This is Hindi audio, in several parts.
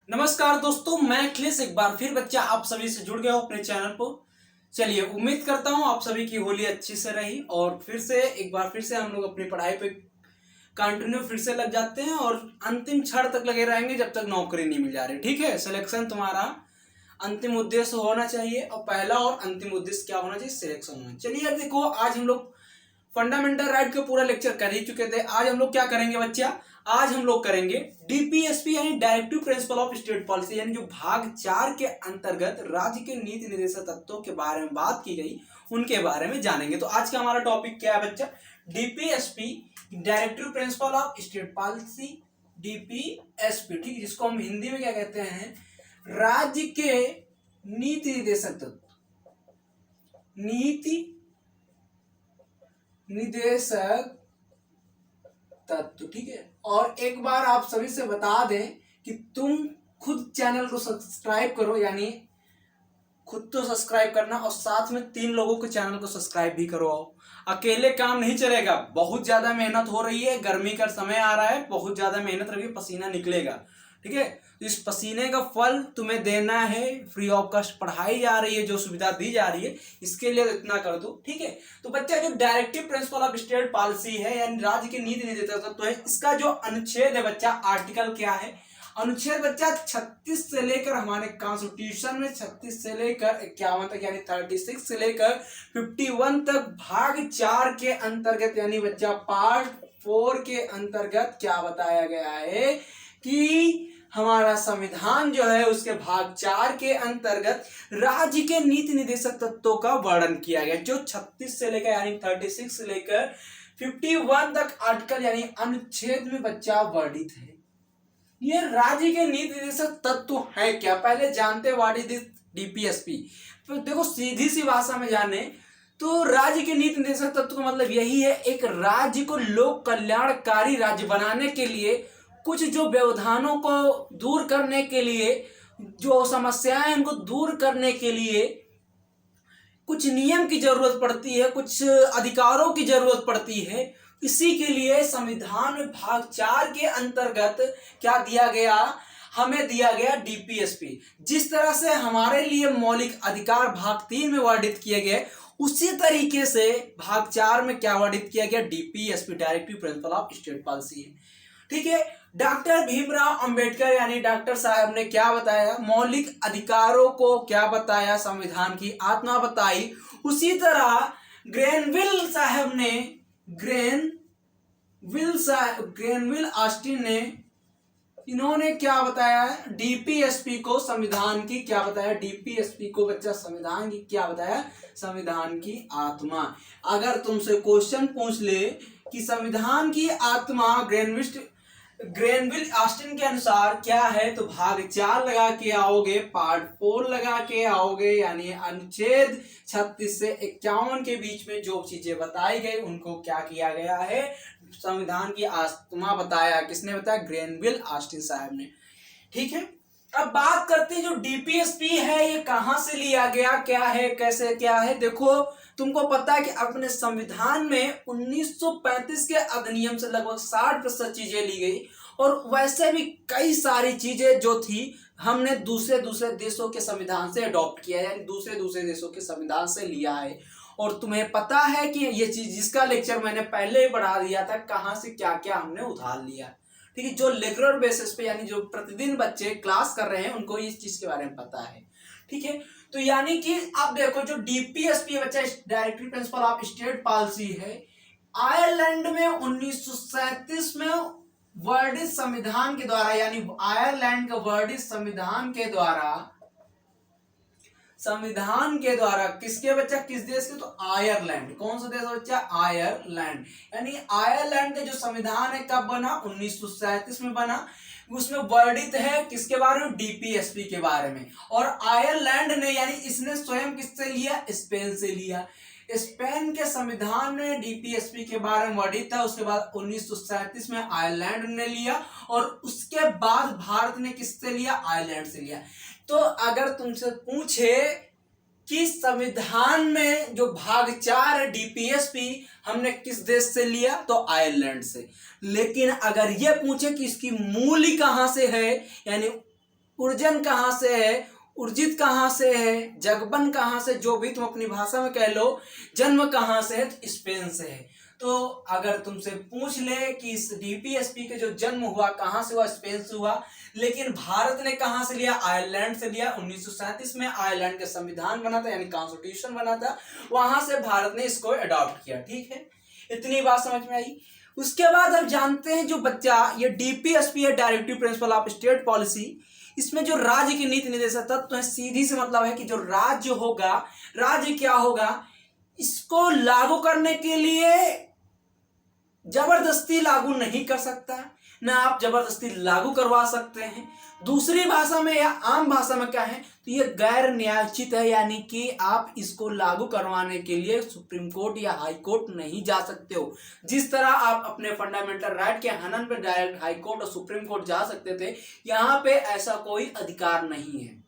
नमस्कार दोस्तों, मैं अखिलेश एक बार फिर बच्चा आप सभी से जुड़ गया हूँ अपने चैनल पर। चलिए, उम्मीद करता हूँ आप सभी की होली अच्छी से रही और फिर से एक बार फिर से हम लोग अपनी पढ़ाई पे कंटिन्यू फिर से लग जाते हैं और अंतिम क्षण तक लगे रहेंगे जब तक नौकरी नहीं मिल जा रही। ठीक है, सिलेक्शन तुम्हारा अंतिम उद्देश्य होना चाहिए और पहला और अंतिम उद्देश्य क्या होना चाहिए? सिलेक्शन होना। चलिए अब देखो, आज हम लोग फंडामेंटल राइट का पूरा लेक्चर कर ही चुके थे। आज हम लोग क्या करेंगे बच्चा? आज हम लोग करेंगे डीपीएसपी यानी directive principle of state policy, यानी जो भाग 4 के अंतर्गत राज्य के नीति निर्देशक तत्वों के बारे में बात की गई, उनके बारे में जानेंगे। तो आज का हमारा टॉपिक क्या है बच्चा? DPSP, directive principle of state policy, DPSP. ठीक, जिसको हम हिंदी में क्या कहते हैं? राज्य के नीति निर्देशक तत्व, नीति निदेशक तत्व। ठीक है, और एक बार आप सभी से बता दें कि तुम खुद चैनल को सब्सक्राइब करो, यानी खुद तो सब्सक्राइब करना और साथ में 3 लोगों के चैनल को सब्सक्राइब भी करो। अकेले काम नहीं चलेगा, बहुत ज्यादा मेहनत हो रही है, गर्मी का समय आ रहा है, बहुत ज्यादा मेहनत रही, पसीना निकलेगा। ठीक है, तो इस पसीने का फल तुम्हें देना है। फ्री ऑफ कॉस्ट पढ़ाई जा रही है, जो सुविधा दी जा रही है, इसके लिए इतना कर दो। ठीक है, तो बच्चा जो directive principle of state policy है यानी राज्य की नीति निर्देशक तत्व है, इसका जो अनुच्छेद है बच्चा, आर्टिकल क्या है? अनुच्छेद बच्चा 36 से लेकर, हमारे कॉन्स्टिट्यूशन में 36 से लेकर 51 तक, यानी 36 से लेकर 51 तक भाग 4 के अंतर्गत, यानी बच्चा पार्ट 4 के अंतर्गत क्या बताया गया है कि हमारा संविधान जो है उसके भाग 4 के अंतर्गत राज्य के नीति निर्देशक तत्वों का वर्णन किया गया, जो 36 से लेकर यानी 36 से लेकर 51 तक आर्टिकल यानी अनुच्छेद में बच्चा वर्णित है। ये राज्य के नीति निर्देशक तत्व है क्या? पहले जानते व्हाट इज दिस डीपीएसपी। तो देखो, सीधी सी भाषा में जाने तो राज्य के नीति निर्देशक तत्व का मतलब यही है, एक राज्य को लोक कल्याणकारी राज्य बनाने के लिए, कुछ जो व्यवधानों को दूर करने के लिए, जो समस्याएं उनको दूर करने के लिए कुछ नियम की जरूरत पड़ती है, कुछ अधिकारों की जरूरत पड़ती है। इसी के लिए संविधान में भाग 4 के अंतर्गत क्या दिया गया? हमें दिया गया डीपीएसपी। जिस तरह से हमारे लिए मौलिक अधिकार भाग 3 में वर्णित किए गए, उसी तरीके से भाग 4 में क्या वर्णित किया गया? DPSP, directive principle of state policy है। ठीक है, डॉक्टर भीमराव अंबेडकर यानी डॉक्टर साहब ने क्या बताया? मौलिक अधिकारों को क्या बताया? संविधान की आत्मा बताई। उसी तरह ग्रेनविल ऑस्टिन ने, इन्होंने क्या बताया? डीपीएसपी को संविधान की क्या बताया? डीपीएसपी को बच्चा संविधान की क्या बताया? संविधान की आत्मा। अगर तुमसे क्वेश्चन पूछ ले कि संविधान की आत्मा ग्रेनविल ऑस्टिन के अनुसार क्या है, तो भाग 4 लगा के आओगे, पार्ट 4 लगा के आओगे, यानी अनुच्छेद 36 से 51 के बीच में जो चीजें बताई गई उनको क्या किया गया है? संविधान की आत्मा बताया। किसने बताया? ग्रेनविल ऑस्टिन साहब ने। ठीक है, अब बात करते हैं जो डीपीएसपी है ये कहां से लिया गया, क्या है, कैसे क्या है। देखो, तुमको पता है कि अपने संविधान में 1935 के अधिनियम से लगभग 60% चीजें ली गई, और वैसे भी कई सारी चीजें जो थी हमने दूसरे देशों के संविधान से अडॉप्ट किया है, यानी दूसरे देशों के संविधान से लिया है। और तुम्हें पता है कि ये चीज, जिसका लेक्चर मैंने पहले ही बढ़ा दिया था, कहां से क्या क्या हमने उधार लिया। ठीक है, जो रेगुलर बेसिस पे यानी जो प्रतिदिन बच्चे क्लास कर रहे हैं उनको इस चीज के बारे में पता है। ठीक है, तो यानी कि अब देखो, जो डीपीएसपी बच्चा directive principle of state policy है, आयरलैंड में 1937 में वर्णित संविधान के द्वारा, यानी आयरलैंड का वर्णित संविधान के द्वारा किसके बच्चा? किस देश के? तो आयरलैंड। कौन सा देश बच्चा? आयरलैंड। यानी आयरलैंड का जो संविधान है कब बना? 1937 में बना। उसमें वर्णित है किसके बारे में? डीपीएसपी के बारे में। और आयरलैंड ने, यानी इसने स्वयं किससे लिया? स्पेन से लिया। स्पेन के संविधान में डीपीएसपी के बारे में वर्णित था। उसके बाद 1937 में आयरलैंड ने लिया, और उसके बाद भारत ने किससे लिया? आयरलैंड से लिया। तो अगर तुमसे पूछे कि संविधान में जो भाग 4 है डीपीएसपी, हमने किस देश से लिया? तो आयरलैंड से। लेकिन अगर यह पूछे कि इसकी मूल कहां से है, यानी उर्जन कहाँ से है, उर्जित कहाँ से है, जगबन कहाँ से, जो भी तुम अपनी भाषा में कह लो, जन्म कहाँ से है, तो स्पेन से है। तो अगर तुमसे पूछ ले कि इस डीपीएसपी के जो जन्म हुआ कहाँ से हुआ, स्पेन से हुआ, लेकिन भारत ने कहाँ से लिया, आयरलैंड से लिया। 1937 में आयरलैंड का संविधान बना था, यानी कॉन्स्टिट्यूशन बना था, वहां से भारत ने इसको अडॉप्ट किया। ठीक है, इतनी बात समझ में आई। उसके बाद हम जानते हैं जो बच्चा ये डीपीएसपी है, directive principle of state policy, इसमें जो राज्य की नीति निर्देशक तत्व है, सीधी से मतलब है कि जो राज्य होगा, राज्य क्या होगा, इसको लागू करने के लिए जबरदस्ती लागू नहीं कर सकता, ना आप जबरदस्ती लागू करवा सकते हैं। दूसरी भाषा में या आम भाषा में क्या है, तो ये गैर न्यायोचित है, यानी कि आप इसको लागू करवाने के लिए सुप्रीम कोर्ट या हाई कोर्ट नहीं जा सकते हो। जिस तरह आप अपने फंडामेंटल राइट के हनन पे डायरेक्ट हाई कोर्ट और सुप्रीम कोर्ट जा सकते थे, यहाँ पे ऐसा कोई अधिकार नहीं है।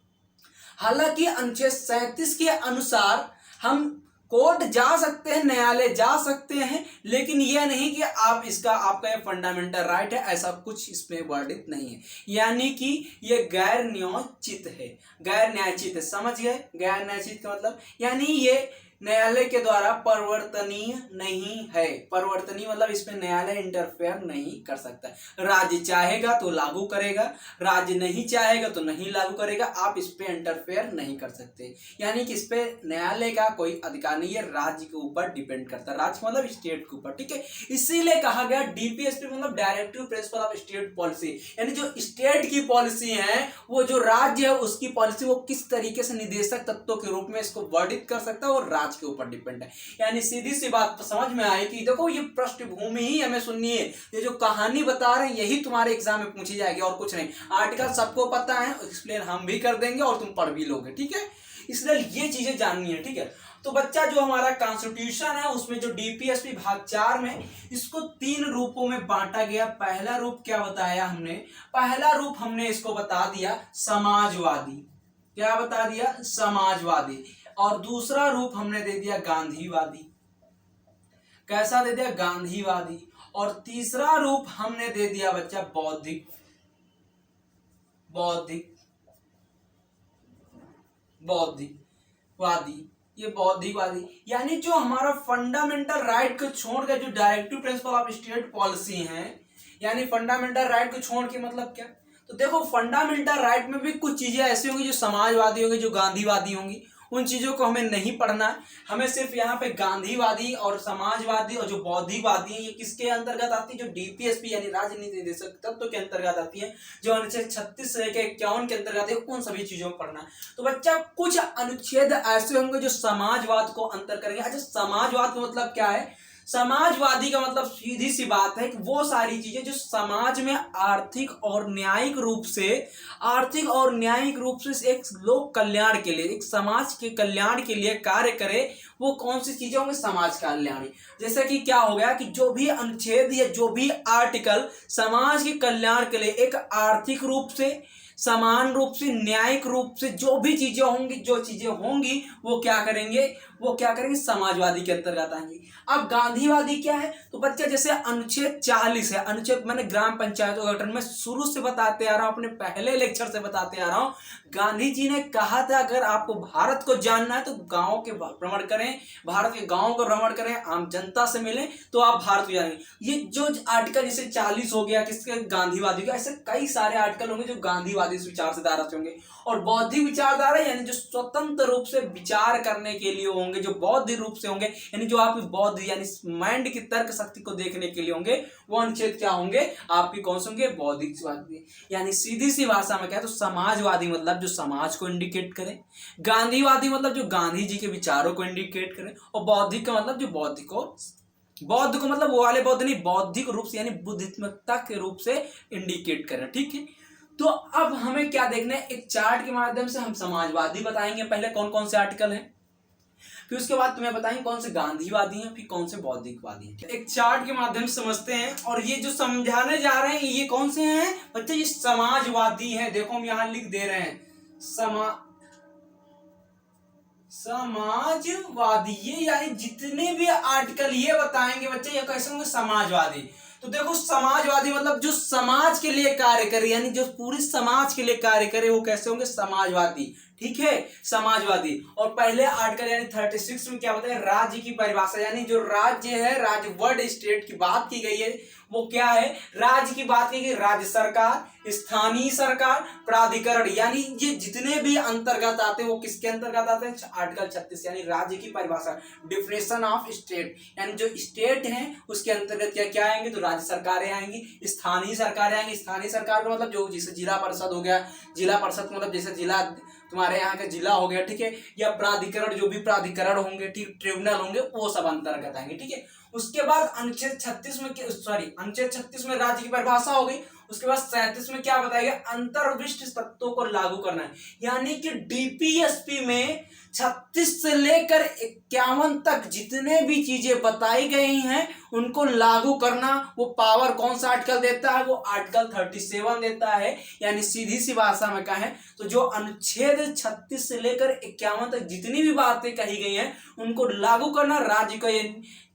हालांकि अनुच्छेद 37 के अनुसार हम कोर्ट जा सकते हैं, न्यायालय जा सकते हैं, लेकिन यह नहीं कि आप इसका आपका ये फंडामेंटल राइट है, ऐसा कुछ इसमें वर्णित नहीं है। यानी कि ये गैर न्यायोचित है, गैर न्यायोचित है, समझ गए। गैर न्यायोचित का मतलब यानी ये न्यायालय के द्वारा परिवर्तनीय नहीं है। परिवर्तनीय मतलब इसमें न्यायालय इंटरफेयर नहीं कर सकता। राज्य चाहेगा तो लागू करेगा, राज्य नहीं चाहेगा तो नहीं लागू करेगा, आप इस पे इंटरफेयर नहीं कर सकते। यानी कि इस पे न्यायालय का कोई अधिकार नहीं है, राज्य के ऊपर डिपेंड करता है, राज्य मतलब स्टेट के ऊपर। ठीक है, इसीलिए कहा गया डीपीएसपी मतलब directive principle of state policy, यानी जो स्टेट की पॉलिसी है, वो जो राज्य है उसकी पॉलिसी वो किस तरीके से निदेशक तत्वों के रूप में इसको वर्णित कर सकता है, और के ऊपर डिपेंड है। यानी सीधी सी बात समझ में आई कि देखो ये पृष्ठभूमि ही हमें सुननी है, ये जो कहानी बता रहे हैं यही तुम्हारे एग्जाम में पूछी जाएगी और कुछ नहीं। आर्टिकल सबको पता है, एक्सप्लेन हम भी कर देंगे और तुम पढ़ भी लोगे। ठीक है, इसलिए ये चीजें जाननी है। ठीक है, तो बच्चा जो हमारा कॉन्स्टिट्यूशन है उसमें जो डीपीएसपी भाग 4 में इसको 3 रूपों में बांटा गया। पहला रूप क्या बताया हमने, पहला रूप हमने इसको बता दिया समाजवादी। क्या बता दिया, समाजवादी। और दूसरा रूप हमने दे दिया गांधीवादी। कैसा दे दिया, गांधीवादी। और तीसरा रूप हमने दे दिया बच्चा बौद्धिक, बौद्धिक बौद्धिकवादी। ये बौद्धिकवादी यानी जो हमारा फंडामेंटल राइट को छोड़ के जो directive principle of state policy है, यानी फंडामेंटल राइट को छोड़ के मतलब क्या, तो देखो फंडामेंटल राइट में भी कुछ चीजें ऐसी होंगी जो समाजवादी होंगी, जो गांधीवादी होंगी, उन चीजों को हमें नहीं पढ़ना है। हमें सिर्फ यहाँ पे गांधीवादी और समाजवादी और जो बौद्धिकवादी है ये किसके अंतर्गत आती है, जो डीपीएसपी यानी राजनीति निर्देशक तत्व के अंतर्गत आती है, जो अनुच्छेद 36 से लेकर 51 के अंतर्गत है, उन सभी चीजों को पढ़ना है। तो बच्चा कुछ अनुच्छेद ऐसे होंगे जो समाजवाद को अंतर करेंगे। अच्छा, समाजवाद का मतलब क्या है, समाजवादी का मतलब सीधी सी बात है कि वो सारी चीजें जो समाज में आर्थिक और न्यायिक रूप से एक लोक कल्याण के लिए, एक समाज के कल्याण के लिए कार्य करे, वो कौन सी चीजें होंगी, समाज कल्याणी। जैसे कि क्या हो गया कि जो भी अनुच्छेद या जो भी आर्टिकल समाज के कल्याण के लिए एक आर्थिक रूप से, समान रूप से, न्यायिक रूप से जो भी चीजें होंगी वो क्या करेंगे, समाजवादी के अंतर्गत आएंगी। अब गांधीवादी क्या है, तो बच्चे जैसे अनुच्छेद 40 है, अनुच्छेद मैंने ग्राम पंचायतों का गठन में शुरू से बताते आ रहा हूं, अपने पहले लेक्चर से बताते आ रहा हूं। गांधी जी ने कहा था अगर आपको भारत को जानना है तो गांव के भ्रमण करें, भारत के गांवों का भ्रमण करें, आम जनता से मिलें, तो आप भारत को जानेंगे। ये जो आर्टिकल जैसे 40 हो गया किसके, गांधीवादी का, ऐसे कई सारे आर्टिकल होंगे जो गांधीवादी विचारधारा से होंगे। और बौद्धिक विचारधारा यानी जो स्वतंत्र रूप से विचार करने के लिए होंगे, जो बौद्ध रूप से होंगे, यानी जो आपकी बौद्ध यानी माइंड की तर्क शक्ति को देखने के लिए होंगे, वो अनुच्छेद क्या होंगे आपकी, कौन से होंगे, बौद्धिकवादी। यानी सीधी सी भाषा में क्या है, तो समाजवादी मतलब जो समाज को इंडिकेट करे, गांधीवादी मतलब जो गांधी जी के विचारों को इंडिकेट करे, और बौद्धिक का मतलब जो बौद्ध को मतलब वो वाले बौद्ध नहीं, बौद्धिक रूप से यानी बुद्धिमत्ता के रूप से इंडिकेट करें। ठीक है, तो अब हमें क्या देखना है, एक चार्ट के माध्यम से हम समाजवादी बताएंगे पहले कौन कौन से आर्टिकल हैं, फिर उसके बाद तुम्हें बताएंगे कौन से गांधीवादी हैं, फिर कौन से बौद्धिकवादी हैं। एक चार्ट के माध्यम से समझते हैं। और ये जो समझाने जा रहे हैं ये कौन से हैं बच्चे, ये समाजवादी हैं। देखो हम यहां लिख दे रहे हैं समाजवादी, ये यानी जितने भी आर्टिकल ये बताएंगे बच्चे ये कैसे होंगे, समाजवादी। तो देखो समाजवादी मतलब जो समाज के लिए कार्य करे, यानी जो पूरी समाज के लिए कार्य करे वो कैसे होंगे, समाजवादी। ठीक है, समाजवादी। और पहले आर्टिकल यानी 36 में क्या बताया, राज्य की परिभाषा, यानी जो राज्य है, राज्य वर्ड स्टेट की बात की गई है, वो क्या है, राज्य की बात की गई, राज्य सरकार, स्थानीय सरकार, प्राधिकरण, यानी ये जितने भी अंतर्गत आते हैं वो किसके अंतर्गत आते हैं, आर्टिकल 36 यानी राज्य की परिभाषा, डिफिनेशन ऑफ स्टेट, यानी जो स्टेट है उसके अंतर्गत क्या क्या आएंगे, तो राज्य सरकारें आएंगी, स्थानीय सरकारें आएंगी। स्थानीय सरकार का मतलब जो जैसे जिला परिषद हो गया, जिला परिषद मतलब जैसे जिला तुम्हारे यहाँ का जिला हो गया, ठीक है, या प्राधिकरण, जो भी प्राधिकरण होंगे, ठीक, ट्रिब्यूनल होंगे, वो सब अंतर्गत आएंगे। ठीक है, उसके बाद अनुच्छेद 36 में अनुच्छेद 36 में राज्य की परिभाषा हो गई। उसके बाद 37 में क्या बताया गया, अंतर्विष्ट तत्वों को लागू करना है, यानी कि डीपीएसपी में 36 से लेकर 51 तक जितने भी चीजें बताई गई हैं उनको लागू करना, वो पावर कौन सा आर्टिकल देता है, वो आर्टिकल 37 देता है। यानी सीधी सी भाषा में कहें तो जो अनुच्छेद 36 से लेकर 51 तक जितनी भी बातें कही गई हैं उनको लागू करना राज्य का ये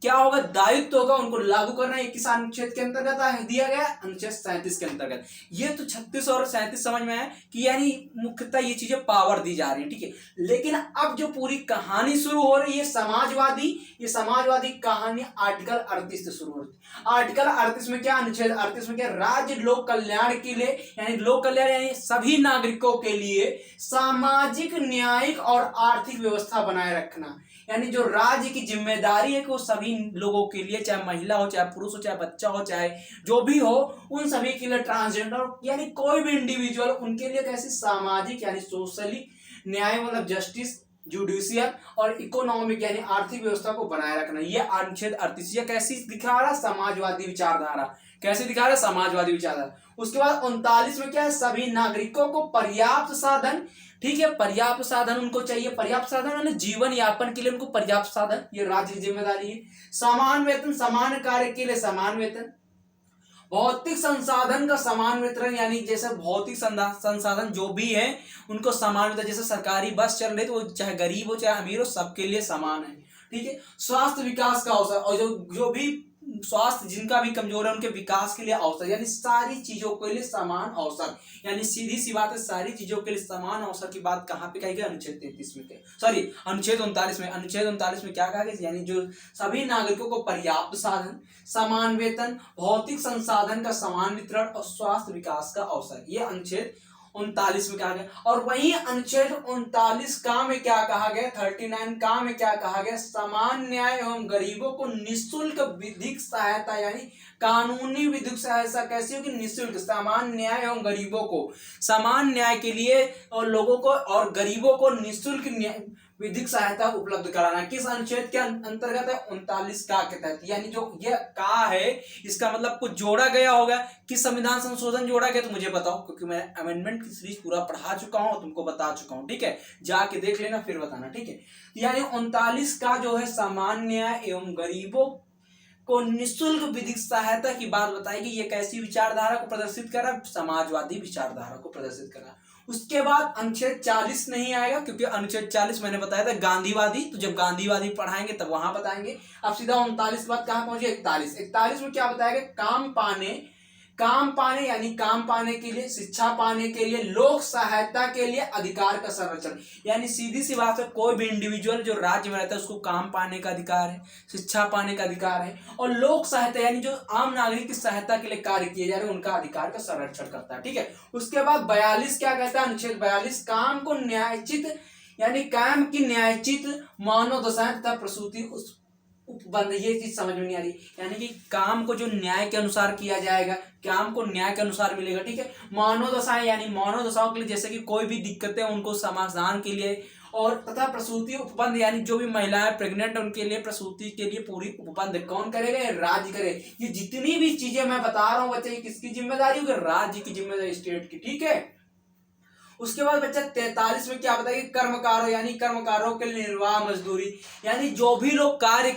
क्या होगा, दायित्व होगा, उनको लागू करना। ये किस अनुच्छेद के अंतर्गत दिया गया, अनुच्छेद 37 के अंतर्गत। ये तो 36 और 37 समझ में आया कि यानी मुख्यतः ये चीजें पावर दी जा रही है। ठीक है, लेकिन अब जो पूरी कहानी शुरू हो रही है समाजवादी, ये समाजवादी कहानी आर्टिकल 38 से शुरू हो रही है। आर्टिकल 38 में क्या, अनुच्छेद 38 में क्या, राज्य लोक कल्याण के लिए, यानी लोक कल्याण यानी सभी नागरिकों के लिए सामाजिक, न्यायिक और आर्थिक व्यवस्था बनाए रखना, यानी जो राज्य की जिम्मेदारी है कि वो सभी लोगों के लिए, चाहे महिला हो, चाहे पुरुष हो, चाहे बच्चा हो, चाहे जो भी हो, उन सभी के लिए, ट्रांसजेंडर यानी कोई भी इंडिविजुअल, उनके लिए कैसी सामाजिक यानी सोशली न्याय मतलब जस्टिस, जुडिशियल और इकोनॉमिक यानी आर्थिक व्यवस्था को बनाए रखना। ये अनुच्छेद 38 कैसी दिखा रहा, समाजवादी विचारधारा, कैसे दिखा रहा, समाजवादी विचारधारा। उसके बाद 39 में क्या है, सभी नागरिकों को पर्याप्त साधन, ठीक है, पर्याप्त साधन उनको चाहिए, पर्याप्त साधन यानी जीवन यापन के लिए उनको पर्याप्त साधन, ये राज्य की जिम्मेदारी है। समान वेतन, समान कार्य के लिए समान वेतन। भौतिक संसाधन का समान वितरण, यानी जैसे भौतिक संसाधन जो भी है उनको समान वितरण, जैसे सरकारी बस चल रही तो वो चाहे गरीब हो चाहे अमीर हो सबके लिए समान है। ठीक है, स्वास्थ्य विकास का अवसर, और जो भी स्वास्थ्य जिनका भी कमजोर है उनके विकास के लिए अवसर, यानी सारी चीजों के लिए समान अवसर, यानी सीधी सी बात है, सारी चीजों के लिए समान अवसर की बात कहां पे कही गई, अनुच्छेद 33 में, अनुच्छेद 39 में। अनुच्छेद 39 में क्या कहा गया, यानी जो सभी नागरिकों को पर्याप्त साधन, समान वेतन, भौतिक संसाधन का समान वितरण और स्वास्थ्य विकास का अवसर, ये अनुच्छेद 39 में कहा गया। और वही अनुच्छेद 39 का में क्या कहा गया, 39 का में क्या कहा गया, समान न्याय एवं गरीबों को निःशुल्क विधिक सहायता, यानी कानूनी विधिक सहायता कैसी होगी, निःशुल्क, समान न्याय एवं गरीबों को, समान न्याय के लिए और लोगों को और गरीबों को निःशुल्क विधिक सहायता उपलब्ध कराना, किस अनुच्छेद के अंतर्गत है, 39 का के तहत। यानी जो ये का है इसका मतलब कुछ जोड़ा गया होगा, किस संविधान संशोधन जोड़ा गया तो मुझे बताओ, क्योंकि मैं अमेंडमेंट की सीरीज पूरा पढ़ा चुका हूं, तुमको बता चुका हूं। ठीक है, जाके देख लेना फिर बताना। ठीक है, यानी 39 का जो है समान न्याय एवं गरीबों को निःशुल्क विधिक सहायता की बात बताएगी। ये कैसी विचारधारा को प्रदर्शित कर रहा है, समाजवादी विचारधारा को प्रदर्शित कर रहा है। उसके बाद अनुच्छेद 40 नहीं आएगा, क्योंकि अनुच्छेद 40 मैंने बताया था गांधीवादी, तो जब गांधीवादी पढ़ाएंगे तब वहां बताएंगे। अब सीधा 39 के बाद कहां पहुंचे, 41 में क्या बताएगा, काम पाने यानी काम पाने के लिए, शिक्षा पाने के लिए, लोक सहायता के लिए अधिकार का संरक्षण, यानी सीधी सी बात है, कोई भी इंडिविजुअल जो राज्य में रहता है उसको काम पाने का अधिकार है, शिक्षा पाने का अधिकार है, और लोक सहायता यानी जो आम नागरिक की सहायता के लिए कार्य किए जा रहे हैं उनका अधिकार का संरक्षण करता है। ठीक है, उसके बाद 42 क्या कहता है, अनुच्छेद 42 काम को न्यायोचित यानी काम की न्यायोचित मानव दशाएं तथा प्रसूति उपबंध, ये चीज समझ में नहीं आ रही, यानी कि काम को जो न्याय के अनुसार किया जाएगा, काम को न्याय के अनुसार मिलेगा। ठीक है, मानव दशाएं यानी मानव दशाओं के लिए, जैसे कि कोई भी दिक्कतें उनको समाधान के लिए, और तथा प्रसूति उपबंध यानी जो भी महिलाएं प्रेग्नेंट है उनके लिए प्रसूति के लिए पूरी उपबंध कौन करेगा, राज्य करे। ये जितनी भी चीजें मैं बता रहा हूँ बच्चे, किसकी जिम्मेदारी होगी, राज्य की जिम्मेदारी, स्टेट की। ठीक है, उसके बाद बच्चा 43 में क्या बताएगी, कर्मकारों यानी कर्मकारों के लिए निर्वाह मजदूरी, यानी जो भी लोग कार्य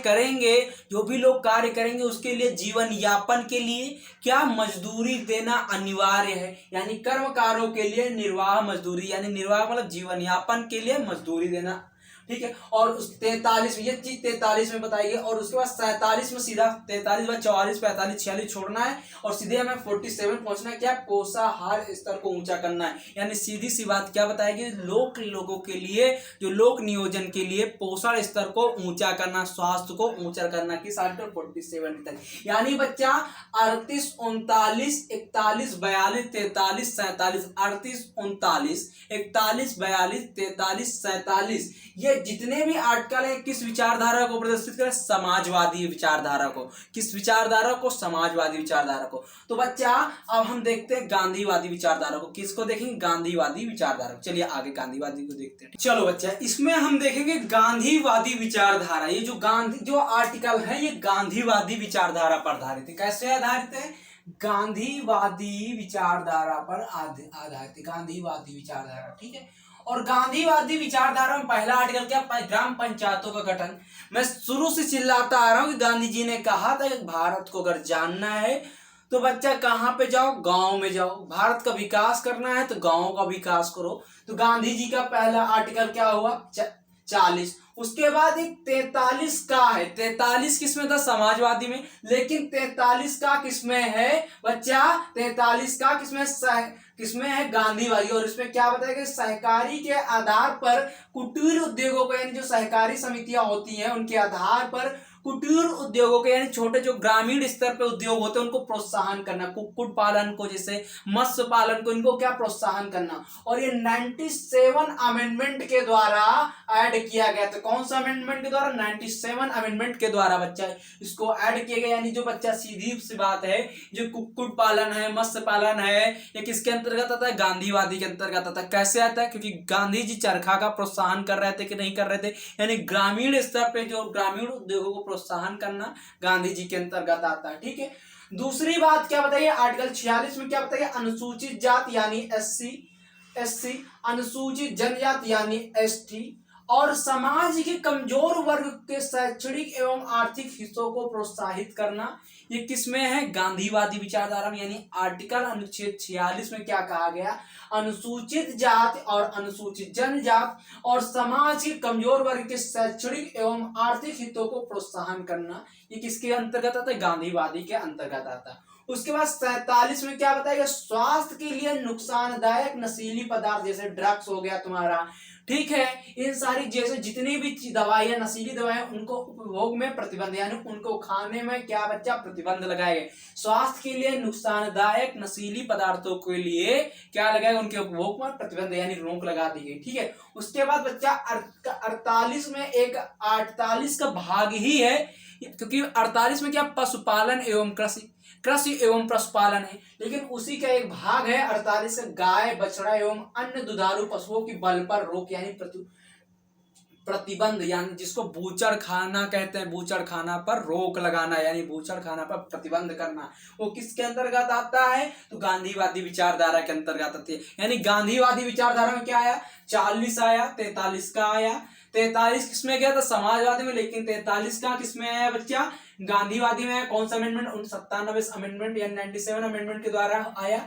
करेंगे उसके लिए जीवन यापन के लिए क्या मजदूरी देना अनिवार्य है, यानी कर्मकारों के लिए निर्वाह मजदूरी, यानी निर्वाह मतलब जीवन यापन के लिए मजदूरी देना ठीक है। और उस 43 में ये चीज 43 में बताई गई, और उसके बाद 47 में सीधा 43 बाद 44 45 46 छोड़ना है और सीधे हमें 47 पहुंचना है। क्या? पोषाहार स्तर को ऊंचा करना है। यानी सीधी सी बात क्या बताएगी, लोगों के लिए, जो लोक नियोजन के लिए पोषण स्तर को ऊंचा करना, स्वास्थ्य को ऊंचा करना, किस आर्टिकल 47 तक। यानी बच्चा 38 39 41 42 43 47 38 39 41 42 43 47 ये जितने भी आर्टिकल है किस विचारधारा को प्रदर्शित करें? समाजवादी विचारधारा को। किस विचारधारा को? समाजवादी विचारधारा को। तो बच्चा अब हम देखते हैं गांधीवादी विचारधारा को। किसको देखेंगे? गांधीवादी विचारधारा को। चलिए आगे गांधीवादी को देखते हैं। चलो बच्चा, इसमें हम देखेंगे गांधीवादी विचारधारा। ये जो आर्टिकल है ये गांधीवादी विचारधारा पर आधारित है। कैसे आधारित है? गांधीवादी विचारधारा पर आधारित। गांधीवादी विचारधारा, ठीक है। और गांधीवादी विचारधारा में पहला आर्टिकल क्या? ग्राम पंचायतों का गठन। मैं शुरू से चिल्लाता आ रहा हूं कि गांधी जी ने कहा था कि भारत को अगर जानना है तो बच्चा कहां पे जाओ? गांव में जाओ। भारत का विकास करना है तो गांव का विकास करो। तो गांधी जी का पहला आर्टिकल क्या हुआ? 40। उसके बाद एक 43 का है। 43 किसमें था? समाजवादी में। लेकिन 43 का किसमें है बच्चा? 43 का किसमें है? गांधीवादी। और इसमें क्या बताया कि सहकारी के आधार पर कुटीर उद्योगों को, यानी जो सहकारी समितियां होती हैं उनके आधार पर कुटीर उद्योगों के, यानी छोटे जो ग्रामीण स्तर पे उद्योग होते हैं उनको प्रोत्साहन करना। कुक्कुट पालन को, जैसे मत्स्य पालन को, इनको क्या? प्रोत्साहन करना। और ये 97 अमेंडमेंट के द्वारा ऐड किया गया था। कौन सा अमेंडमेंट के द्वारा? 97 अमेंडमेंट के द्वारा बच्चा इसको ऐड किया गया। यानी जो बच्चा सीधी सी बात है, जो कुक्कुट पालन है, मत्स्य पालन है, ये किसके अंतर्गत आता है? गांधीवादी के अंतर्गत आता है। कैसे आता है? क्योंकि गांधी जी चरखा का प्रोत्साहन कर रहे थे कि नहीं कर रहे थे, यानी ग्रामीण स्तर पे जो ग्रामीण उद्योगों को प्रोत्साहन करना गांधी जी के अंतर्गत आता है, ठीक है। दूसरी बात क्या बताइए? आर्टिकल 46 में क्या बताइए? अनुसूचित जाति यानी एससी, अनुसूचित जनजाति यानी एसटी, और समाज के कमजोर वर्ग के शैक्षणिक एवं आर्थिक हिस्सों को प्रोत्साहित करना। ये किसमें है? गांधीवादी विचारधारा में। यानी आर्टिकल अनुच्छेद 46 में क्या कहा गया? अनुसूचित जाति और अनुसूचित जनजाति और समाज के कमजोर वर्ग के शैक्षणिक एवं आर्थिक हितों को प्रोत्साहन करना। ये किसके अंतर्गत आता है? गांधीवादी के अंतर्गत आता है। उसके बाद 47 में क्या बताएगा? स्वास्थ्य के लिए नुकसानदायक नशीली पदार्थ, जैसे ड्रग्स हो गया तुम्हारा, ठीक है, इन सारी जैसे जितनी भी दवाइयां, नशीली दवाएं, उनको उपभोग में प्रतिबंध, यानी उनको खाने में क्या बच्चा? प्रतिबंध लगाएंगे। स्वास्थ्य के लिए नुकसानदायक नशीली पदार्थों के लिए क्या लगाएगा? उनके उपभोग में प्रतिबंध, यानी रोक लगा दी गई, ठीक है। उसके बाद बच्चा 48 में एक 48 का भाग ही है, क्योंकि 48 में क्या? पशुपालन एवं कृषि एवं पशुपालन है, लेकिन उसी का एक भाग है 48 गाय, बछड़ा एवं अन्य दुधारू पशुओं की बल पर रोक, यानी प्रतिबंध, यानी जिसको बूचड़ खाना कहते हैं, बूचड़ खाना पर रोक लगाना, यानी बूचड़ खाना पर प्रतिबंध करना। वो किसके अंतर्गत आता है? तो गांधीवादी विचारधारा के अंतर्गत आती है। यानी गांधीवादी विचारधारा में क्या आया? 40 आया, 43 का आया। 43 किसमें गया था? समाजवादी में। लेकिन 43 का किसमें आया बच्चा? गांधीवादी में। कौन सा अमेंडमेंट? 97 अमेंडमेंट या 97 अमेंडमेंट के द्वारा आया।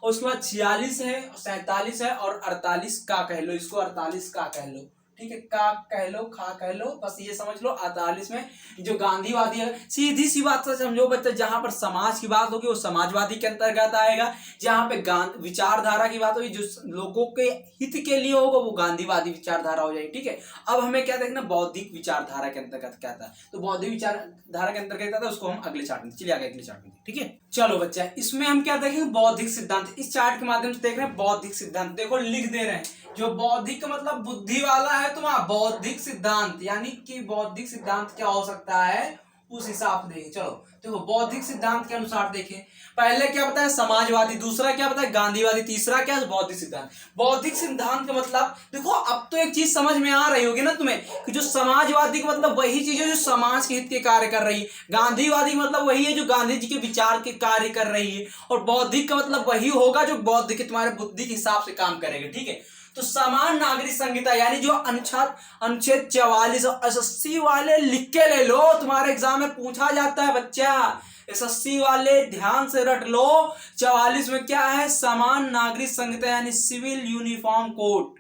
और उसके बाद 46 है, 47 है और 48 का कह लो, इसको 48 का कह लो, ठीक है। का कह लो, खा कह लो, बस ये समझ लो। 48 में जो गांधीवादी है, सीधी सी बात से समझो बच्चा, जहां पर समाज की बात होगी वो समाजवादी के अंतर्गत आएगा। जहां पे विचारधारा की बात होगी, जो लोगों के हित के लिए होगा, वो गांधीवादी विचारधारा हो जाएगी, ठीक है। अब हमें क्या देखना? बौद्धिक विचारधारा के अंतर्गत क्या था। तो बौद्धिक विचारधारा के अंतर्गत क्या था, उसको हम अगले चार्ट में, चलिए आगे अगले चार्ट में, ठीक है। चलो बच्चा, इसमें हम क्या देखेंगे? बौद्धिक सिद्धांत। इस चार्ट के माध्यम से देख रहे हैं बौद्धिक सिद्धांत। देखो लिख दे रहे हैं, जो बौद्धिक का मतलब बुद्धि वाला है तुम्हारा, बौद्धिक सिद्धांत, यानी कि बौद्धिक सिद्धांत क्या हो सकता है उस हिसाब से देखें। चलो देखो, बौद्धिक सिद्धांत के अनुसार देखें। पहले क्या बताया? समाजवादी। दूसरा क्या बताया? गांधीवादी। तीसरा क्या? बौद्धिक सिद्धांत। बौद्धिक सिद्धांत का मतलब देखो, अब तो एक चीज समझ में आ रही होगी ना तुम्हें, कि जो समाजवादी का मतलब वही चीज है जो समाज के हित के कार्य कर रही है। गांधीवादी मतलब वही है जो गांधी जी के विचार के कार्य कर रही है। और बौद्धिक का मतलब वही होगा जो बौद्धिक तुम्हारे बुद्धि के हिसाब से काम करेगा, ठीक है। तो समान नागरिक संहिता, यानी जो अनुच्छेद 44 और 80 वाले लिख के ले लो, तुम्हारे एग्जाम में पूछा जाता है बच्चा। एसएससी वाले ध्यान से रट लो। 44 में क्या है? समान नागरिक संहिता, यानी सिविल यूनिफॉर्म कोड,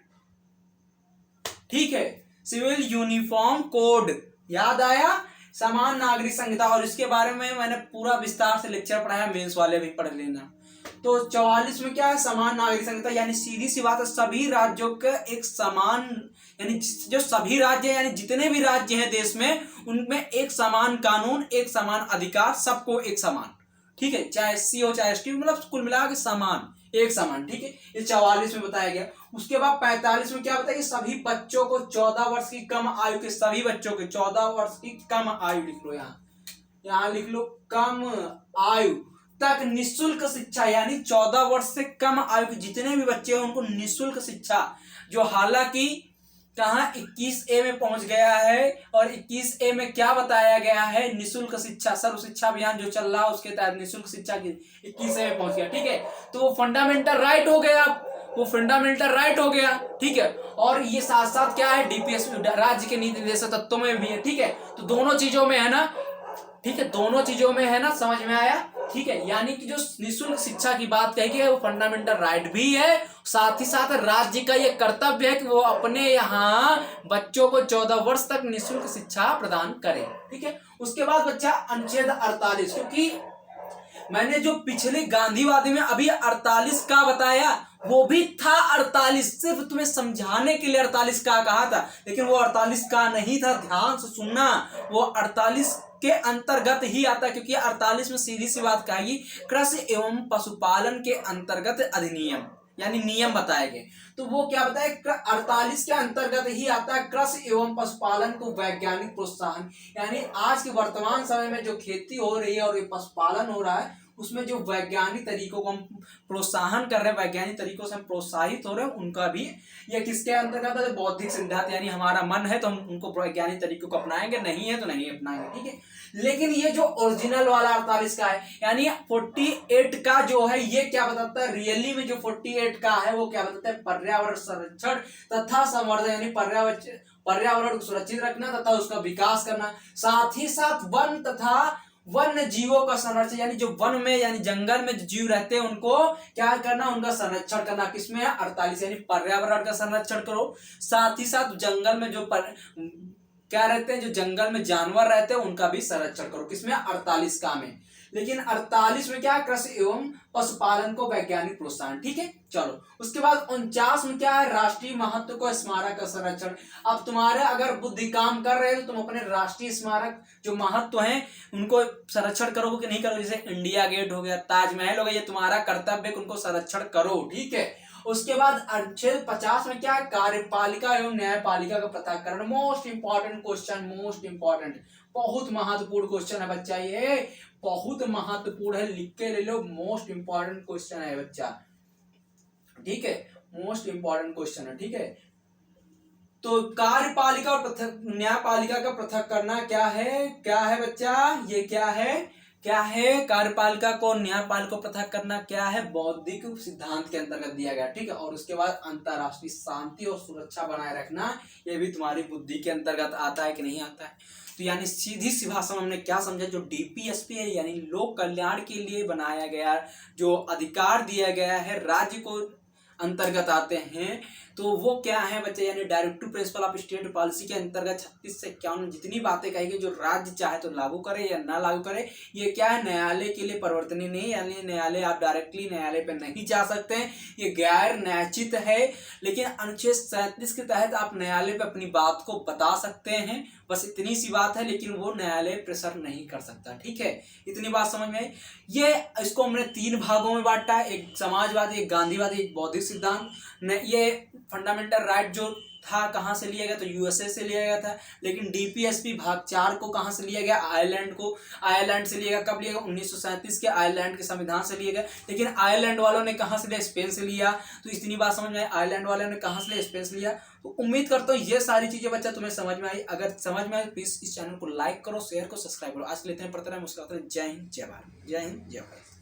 ठीक है। सिविल यूनिफॉर्म कोड, याद आया, समान नागरिक संहिता। और इसके बारे में मैंने पूरा विस्तार से लेक्चर पढ़ाया, मेंस वाले भी पढ़ लेना। तो 44 में क्या है, समान नागरिक संहिता, यानी सीधी सी बात है, सभी राज्यों के एक समान, यानी जो सभी राज्य यानी जितने भी राज्य हैं देश में, उनमें एक समान कानून, एक समान अधिकार, सबको एक समान, ठीक है, चाहे एससी हो चाहे एसटी, मतलब कुल मिला के समान, एक समान, ठीक है। ये 44 में बताया गया। उसके बाद 45 में क्या बताया, सभी बच्चों को 14 वर्ष की कम आयु के, सभी बच्चों के 14 वर्ष की कम आयु, लिख लो यहाँ लिख लो, कम आयु तक निःशुल्क शिक्षा, यानी 14 वर्ष से कम आयु के जितने भी बच्चे हैं उनको निःशुल्क शिक्षा, जो हालांकि कहाँ 21A में पहुंच गया है। और 21A में क्या बताया गया है, निःशुल्क शिक्षा, सर्व शिक्षा अभियान जो चल रहा है उसके तहत निःशुल्क शिक्षा की 21A में पहुंच गया, ठीक है। तो वो फंडामेंटल राइट हो गया, वो फंडामेंटल राइट हो गया, ठीक है। और ये साथ साथ क्या है, डीपीएस राज्य के नीति निर्देशक तत्वों में भी है, ठीक है। तो दोनों चीजों में है ना, ठीक है, दोनों चीजों में है ना, समझ में आया, ठीक है। यानी कि जो निःशुल्क शिक्षा की बात कही गई है वो फंडामेंटल राइट भी है, साथ ही साथ राज्य का ये कर्तव्य है कि वो अपने यहाँ बच्चों को 14 वर्ष तक निःशुल्क शिक्षा प्रदान करे, ठीक है। उसके बाद बच्चा अनुच्छेद 48, क्योंकि मैंने जो पिछले गांधीवादी में अभी 48 का बताया, वो भी था 48, सिर्फ तुम्हें समझाने के लिए 48 का कहा था, लेकिन वो 48 का नहीं था, ध्यान से सुनना, वो 48 के अंतर्गत ही आता है, क्योंकि 48 में सीधी सी बात कहेगी, कृषि एवं पशुपालन के अंतर्गत अधिनियम, यानी नियम बताए गए। तो वो क्या बताए, 48 के अंतर्गत ही आता है कृषि एवं पशुपालन को वैज्ञानिक प्रोत्साहन, यानी आज के वर्तमान समय में जो खेती हो रही है और ये पशुपालन हो रहा है, उसमें जो वैज्ञानिक तरीकों को हम प्रोत्साहन कर रहे हैं, वैज्ञानिक तरीकों से हम प्रोत्साहित हो रहे हैं, उनका भी ये किसके अंतर्गत है, बौद्धिक सिद्धांत, यानी हमारा मन है तो हम उनको वैज्ञानिक तरीकों को अपनाएंगे, नहीं है तो नहीं अपनाएंगे, ठीक है। लेकिन ये जो ओरिजिनल वाला 48 का है, यानी 48 का जो है, ये क्या बताता है, रियली में जो 48 का है वो क्या बताता है, पर्यावरण संरक्षण तथा संवर्धन, यानी पर्यावरण को सुरक्षित रखना तथा उसका विकास करना, साथ ही साथ वन तथा वन्य जीवों का संरक्षण, यानी जो वन में यानी जंगल में जो जीव रहते हैं उनको क्या करना, उनका संरक्षण करना, किसमें है, 48, यानी पर्यावरण का संरक्षण करो, साथ ही साथ जंगल में जो क्या रहते हैं, जो जंगल में जानवर रहते हैं उनका भी संरक्षण करो, किसमें, 48 का में। लेकिन 48 में क्या है, कृषि एवं पशुपालन को वैज्ञानिक प्रोत्साहन, ठीक है। चलो उसके बाद 49 में क्या है, राष्ट्रीय महत्व को स्मारक का संरक्षण। अब तुम्हारे अगर बुद्धि काम कर रहे हो तो तुम अपने राष्ट्रीय स्मारक जो महत्व है उनको संरक्षण करोगे कि नहीं करोगे, जैसे इंडिया गेट हो गया, ताजमहल हो गया, ये तुम्हारा कर्तव्य है, उनको संरक्षण करो, ठीक है। उसके बाद अनुच्छेद 50 में क्या है, कार्यपालिका एवं न्यायपालिका का पृथक्करण, most important question, most important, बहुत महत्वपूर्ण क्वेश्चन है बच्चा, ये बहुत महत्वपूर्ण है, लिख के ले लो, मोस्ट इंपॉर्टेंट क्वेश्चन है बच्चा, ठीक है, मोस्ट इंपॉर्टेंट क्वेश्चन है, ठीक है। तो कार्यपालिका और न्यायपालिका का पृथक करना क्या है बच्चा, ये क्या है कार्यपालिका को न्यायपालिका को पृथक करना क्या है, बौद्धिक सिद्धांत के अंतर्गत दिया गया, ठीक है। और उसके बाद अंतरराष्ट्रीय शांति और सुरक्षा बनाए रखना, ये भी तुम्हारी बुद्धि के अंतर्गत आता है कि नहीं आता है। तो यानी सीधी सी भाषा में हमने क्या समझा, जो डीपीएसपी है यानी लोक कल्याण के लिए बनाया गया जो अधिकार दिया गया है राज्य को अंतर्गत आते हैं, तो वो क्या है बच्चे, यानी directive principle of state policy के अंतर्गत 36 से 51 जितनी बातें कहेगी जो राज्य चाहे तो लागू करे या ना लागू करे, ये क्या है, न्यायालय के लिए परिवर्तनीय नहीं, यानी न्यायालय आप डायरेक्टली न्यायालय पे नहीं जा सकते हैं, ये गैर न्यायचित है। लेकिन अनुच्छेद 37 के तहत आप न्यायालय पे अपनी बात को बता सकते हैं, बस इतनी सी बात है, लेकिन वो न्यायालय प्रेशर नहीं कर सकता, ठीक है। इतनी बात समझ में आई। ये इसको हमने 3 भागों में बांटा है, एक समाजवादी, एक गांधीवादी, एक बौद्धिक सिद्धांत। ये फंडामेंटल राइट जो था कहाँ से लिया गया, तो यूएसए से लिया गया था। लेकिन डीपीएसपी भाग 4 को कहाँ से लिया गया, आयरलैंड से लिया गया। कब लिया गया, 1937 के आयरलैंड के संविधान से लिया गया। लेकिन आयरलैंड वालों ने कहाँ से लिया, स्पेन से लिया। तो इतनी बात समझ में आई, आयरलैंड वालों ने कहाँ से लिया, स्पेन से लिया। तो उम्मीद करता हूँ ये सारी चीजें बच्चा तुम्हें समझ में आई। अगर समझ में आई प्लीज इस चैनल को लाइक करो, शेयर करो, सब्सक्राइब करो। आज लेते हैं, पढ़ते रहे, मुस्कुराते रहे। जय हिंद, जय भारत। जय हिंद, जय भारत।